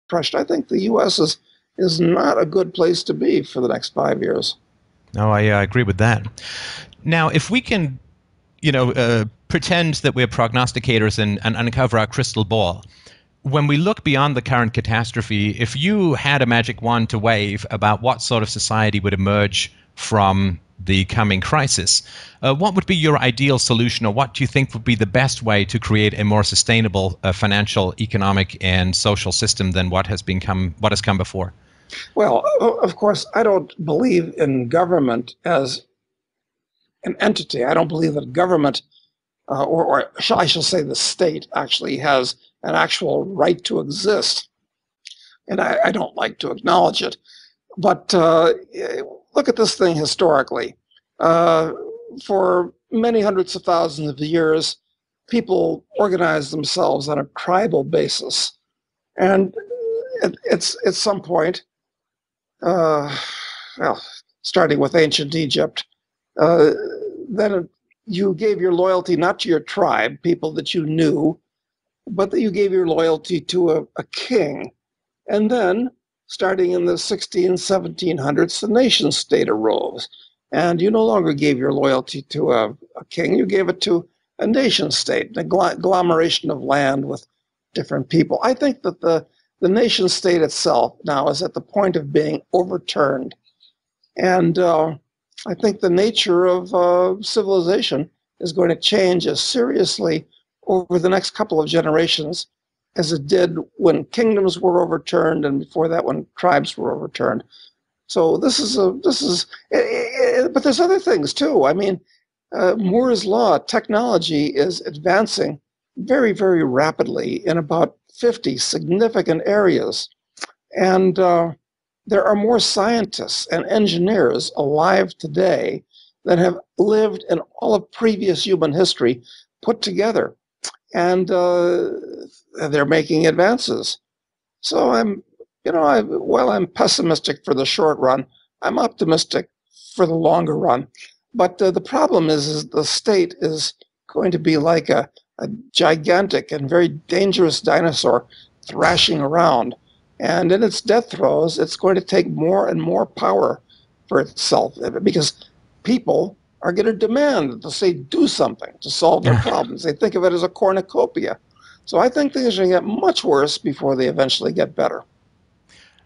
crushed. I think the U.S. is not a good place to be for the next 5 years. No, I agree with that. Now, if we can, pretend that we're prognosticators and uncover our crystal ball, when we look beyond the current catastrophe, if you had a magic wand to wave about what sort of society would emerge from the coming crisis, what would be your ideal solution, or what do you think would be the best way to create a more sustainable financial, economic, and social system than what has come before? Well, of course, I don't believe in government as an entity. I don't believe that government, or I shall say the state, actually has an actual right to exist. And I don't like to acknowledge it. But look at this thing historically. For many hundreds of thousands of years, people organized themselves on a tribal basis. And at some point, starting with ancient Egypt, then you gave your loyalty not to your tribe, people that you knew, but that you gave your loyalty to a king. And then, starting in the 1700s, the nation state arose. And you no longer gave your loyalty to a king, you gave it to a nation state, an agglomeration of land with different people. I think that the nation state itself now is at the point of being overturned. And I think the nature of civilization is going to change as seriously over the next couple of generations as it did when kingdoms were overturned, and before that when tribes were overturned. So but there's other things too. I mean, Moore's law, technology is advancing very, very rapidly in about 50 significant areas. And there are more scientists and engineers alive today than have lived in all of previous human history put together. And they're making advances. So while I'm pessimistic for the short run, I'm optimistic for the longer run. But the problem is the state is going to be like a gigantic and very dangerous dinosaur thrashing around. And in its death throes, it's going to take more and more power for itself, because people are going to demand that the state do something to solve their problems. They think of it as a cornucopia. So I think things are going to get much worse before they eventually get better.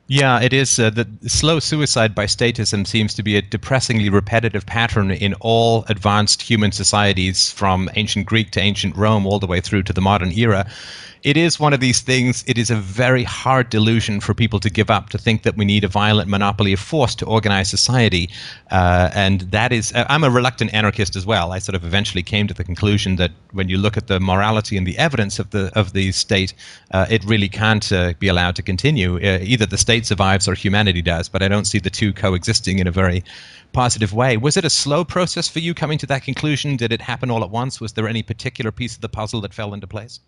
Yeah, it is. The slow suicide by statism seems to be a depressingly repetitive pattern in all advanced human societies, from ancient Greek to ancient Rome, all the way through to the modern era. It is one of these things, it is a very hard delusion for people to give up, to think that we need a violent monopoly of force to organize society. And that is, I'm a reluctant anarchist as well. I sort of eventually came to the conclusion that when you look at the morality and the evidence of the state, it really can't be allowed to continue. Either the state survives or humanity does, but I don't see the two coexisting in a very positive way. Was it a slow process for you coming to that conclusion? Did it happen all at once? Was there any particular piece of the puzzle that fell into place?